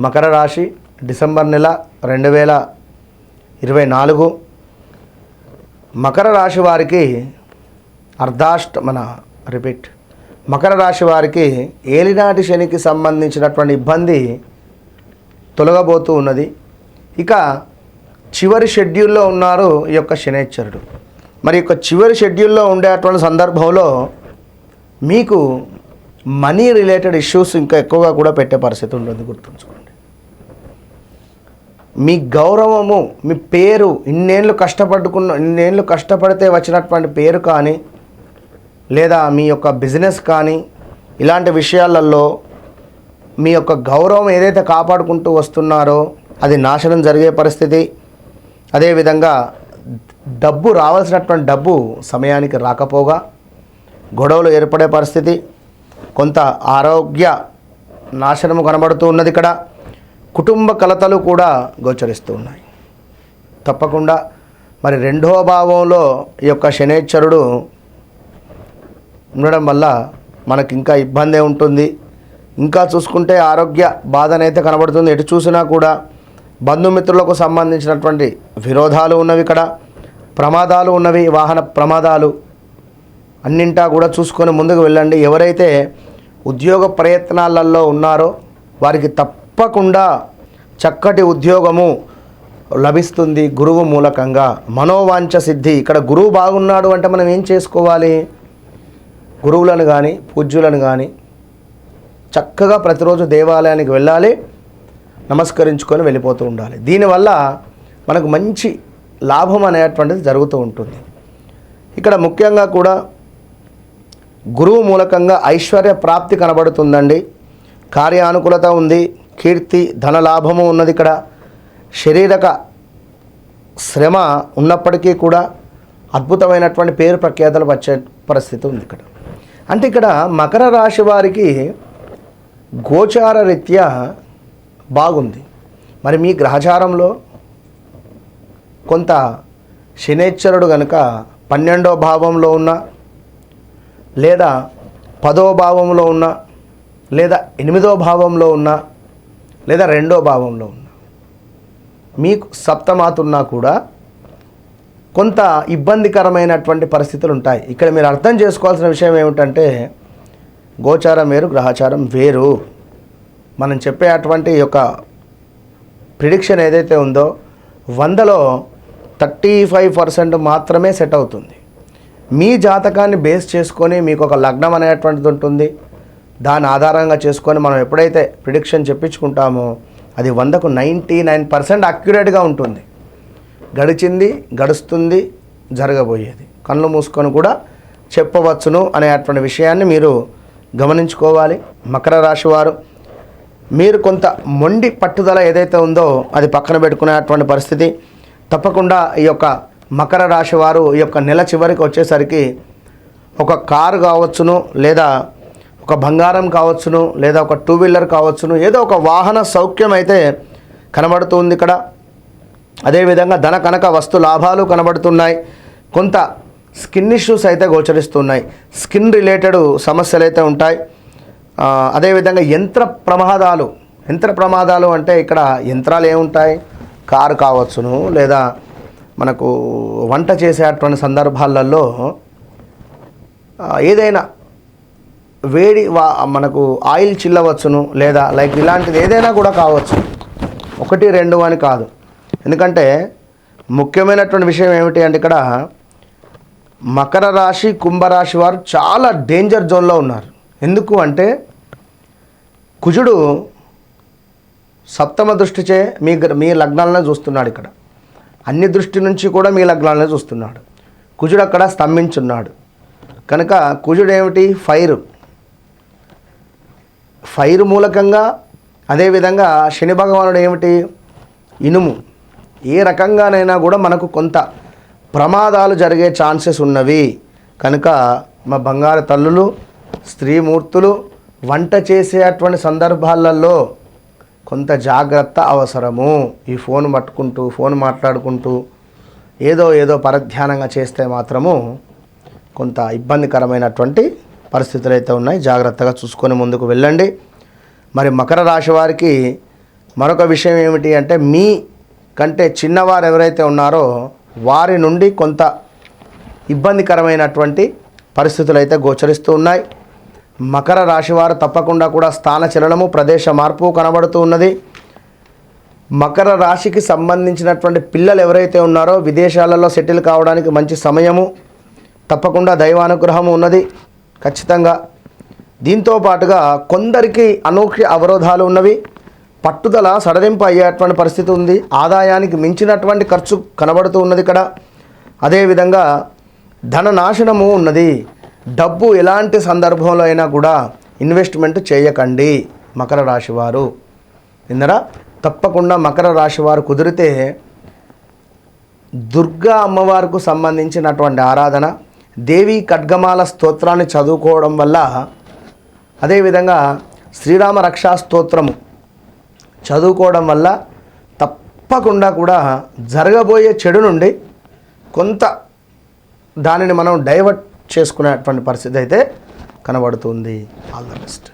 మకర రాశి డిసెంబర్ నెల 2024 మకర రాశి వారికి మకర రాశి వారికి ఏలినాటి శనికి సంబంధించినటువంటి ఇబ్బంది తొలగబోతూ ఉన్నది. ఇక చివరి షెడ్యూల్లో ఉన్నారు ఈ యొక్క శనైశ్వరుడు. మరి యొక్క చివరి షెడ్యూల్లో ఉండేటువంటి సందర్భంలో మీకు మనీ రిలేటెడ్ ఇష్యూస్ ఇంకా ఎక్కువగా కూడా పెట్టే పరిస్థితి ఉంటుంది. గుర్తుంచుకోండి. మీ గౌరవము, మీ పేరు, ఇన్నేళ్ళు కష్టపడితే వచ్చినటువంటి పేరు కానీ, లేదా మీ యొక్క బిజినెస్ కానీ, ఇలాంటి విషయాలలో మీ యొక్క గౌరవం ఏదైతే కాపాడుకుంటూ వస్తున్నారో అది నాశనం జరిగే పరిస్థితి. అదేవిధంగా డబ్బు రావాల్సినటువంటి డబ్బు సమయానికి రాకపోగా గొడవలు ఏర్పడే పరిస్థితి, కొంత ఆరోగ్య నాశనము కనబడుతూ ఉన్నది. ఇక్కడ కుటుంబ కలతలు కూడా గోచరిస్తూ ఉన్నాయి. తప్పకుండా మరి 2వ భావంలో ఈ యొక్క శనైశ్వరుడు ఉండడం వల్ల మనకి ఇంకా ఇబ్బందే ఉంటుంది. ఇంకా చూసుకుంటే ఆరోగ్య బాధనైతే కనబడుతుంది. ఎటు చూసినా కూడా బంధుమిత్రులకు సంబంధించినటువంటి విరోధాలు ఉన్నవి. ఇక్కడ ప్రమాదాలు ఉన్నవి, వాహన ప్రమాదాలు అన్నింటా కూడా చూసుకొని ముందుకు వెళ్ళండి. ఎవరైతే ఉద్యోగ ప్రయత్నాలలో ఉన్నారో వారికి తప్పకుండా చక్కటి ఉద్యోగము లభిస్తుంది గురువు మూలకంగా. మనోవాంఛ సిద్ధి. ఇక్కడ గురువు బాగున్నాడు అంటే మనం ఏం చేసుకోవాలి? గురువులను కానీ పూజ్యులను కానీ చక్కగా ప్రతిరోజు దేవాలయానికి వెళ్ళాలి, నమస్కరించుకొని వెళ్ళిపోతూ ఉండాలి. దీనివల్ల మనకు మంచి లాభం అనేటువంటిది జరుగుతూ ఉంటుంది. ఇక్కడ ముఖ్యంగా కూడా గురువు మూలకంగా ఐశ్వర్య ప్రాప్తి కనబడుతుందండి. కార్యానుకూలత ఉంది, కీర్తి ధన లాభము ఉన్నది. ఇక్కడ శారీరక శ్రమ ఉన్నప్పటికీ కూడా అద్భుతమైనటువంటి పేరు ప్రఖ్యాతలు వచ్చే పరిస్థితి ఉంది. ఇక్కడ అంటే ఇక్కడ మకర రాశి వారికి గోచార రీత్యా బాగుంది. మరి మీ గ్రహచారంలో కొంత శనైశ్వరుడు కనుక 12వ భావంలో ఉన్న, లేదా 10వ భావంలో ఉన్న, లేదా 8వ భావంలో ఉన్న, లేదా 2వ భావంలో ఉన్న, మీకు సప్తమాతున్నా కూడా కొంత ఇబ్బందికరమైనటువంటి పరిస్థితులు ఉంటాయి. ఇక్కడ మీరు అర్థం చేసుకోవాల్సిన విషయం ఏమిటంటే గోచారం వేరు, గ్రహచారం వేరు. మనం చెప్పే అటువంటి యొక్క ప్రిడిక్షన్ ఏదైతే ఉందో 100లో 35% మాత్రమే సెట్ అవుతుంది. మీ జాతకాన్ని బేస్ చేసుకొని మీకు ఒక లగ్నం అనేటువంటిది ఉంటుంది. దాని ఆధారంగా చేసుకొని మనం ఎప్పుడైతే ప్రిడిక్షన్ చెప్పించుకుంటామో అది 100కు 99% అక్యురేట్గా ఉంటుంది. గడిచింది, గడుస్తుంది, జరగబోయేది కళ్ళు మూసుకొని కూడా చెప్పవచ్చును అనేటువంటి విషయాన్ని మీరు గమనించుకోవాలి. మకర రాశి వారు మీరు కొంత మొండి పట్టుదల ఏదైతే ఉందో అది పక్కన పెట్టుకునేటువంటి పరిస్థితి. తప్పకుండా ఈ యొక్క మకర రాశి వారు ఈ యొక్క నెల చివరికి వచ్చేసరికి ఒక కారు కావచ్చును, లేదా ఒక బంగారం కావచ్చును, లేదా ఒక 2 వీలర్ కావచ్చును, ఏదో ఒక వాహన సౌఖ్యం అయితే కనబడుతుంది ఇక్కడ. అదేవిధంగా ధన కనక వస్తు లాభాలు కనబడుతున్నాయి. కొంత స్కిన్ ఇష్యూస్ అయితే గోచరిస్తున్నాయి. స్కిన్ రిలేటెడ్ సమస్యలు అయితే ఉంటాయి. అదేవిధంగా యంత్ర ప్రమాదాలు అంటే ఇక్కడ యంత్రాలు ఏముంటాయి? కారు కావచ్చును, లేదా మనకు వంట చేసేటువంటి సందర్భాలలో ఏదైనా వేడి మనకు ఆయిల్ చిల్లవచ్చును, లేదా లైక్ ఇలాంటిది ఏదైనా కూడా కావచ్చు. 1, 2 అని కాదు. ఎందుకంటే ముఖ్యమైనటువంటి విషయం ఏమిటి అంటే ఇక్కడ మకర రాశి, కుంభరాశి వారు చాలా డేంజర్ జోన్లో ఉన్నారు. ఎందుకు అంటే కుజుడు సప్తమ దృష్టిచే మీ లగ్నాలను చూస్తున్నాడు. ఇక్కడ అన్ని దృష్టి నుంచి కూడా మీ లగ్నాలను చూస్తున్నాడు. కుజుడు అక్కడ స్తంభించున్నాడు కనుక కుజుడు ఏమిటి? ఫైర్ మూలకంగా. అదేవిధంగా శని భగవానుడు ఏమిటి? ఇనుము. ఏ రకంగానైనా కూడా మనకు కొంత ప్రమాదాలు జరిగే ఛాన్సెస్ ఉన్నవి. కనుక మా బంగారు తల్లులు, స్త్రీమూర్తులు వంట చేసేటువంటి సందర్భాలలో కొంత జాగ్రత్త అవసరము. ఈ ఫోన్ పట్టుకుంటూ ఫోన్ మాట్లాడుకుంటూ ఏదో పరధ్యానంగా చేస్తే మాత్రము కొంత ఇబ్బందికరమైనటువంటి పరిస్థితులు అయితే ఉన్నాయి. జాగ్రత్తగా చూసుకొని ముందుకు వెళ్ళండి. మరి మకర రాశి వారికి మరొక విషయం ఏమిటి అంటే మీ కంటే చిన్నవారు ఎవరైతే ఉన్నారో వారి నుండి కొంత ఇబ్బందికరమైనటువంటి పరిస్థితులు అయితే గోచరిస్తూ ఉన్నాయి. మకర రాశి వారు తప్పకుండా కూడా స్థాన చలనము, ప్రదేశ మార్పు కనబడుతూ ఉన్నది. మకర రాశికి సంబంధించినటువంటి పిల్లలు ఎవరైతే ఉన్నారో విదేశాలలో సెటిల్ కావడానికి మంచి సమయము, తప్పకుండా దైవానుగ్రహము ఉన్నది ఖచ్చితంగా. దీంతో పాటుగా కొందరికి అనూహ్య అవరోధాలు ఉన్నవి, పట్టుదల సడలింపు అయ్యేటువంటి పరిస్థితి ఉంది, ఆదాయానికి మించినటువంటి ఖర్చు కనబడుతూ ఉన్నది ఇక్కడ. అదేవిధంగా ధన నాశనము ఉన్నది. డబ్బు ఎలాంటి సందర్భంలో అయినా కూడా ఇన్వెస్ట్మెంట్ చేయకండి మకర రాశి వారు. విన్నరా? తప్పకుండా మకర రాశి వారు కుదిరితే దుర్గా అమ్మవారికి సంబంధించినటువంటి ఆరాధన, దేవి ఖడ్గమాల స్తోత్రాన్ని చదువుకోవడం వల్ల, అదేవిధంగా శ్రీరామ రక్షా స్తోత్రము చదువుకోవడం వల్ల తప్పకుండా కూడా జరగబోయే చెడు నుండి కొంత దానిని మనం డైవర్ట్ చేసుకునేటువంటి పరిస్థితి అయితే కనబడుతుంది. All the best.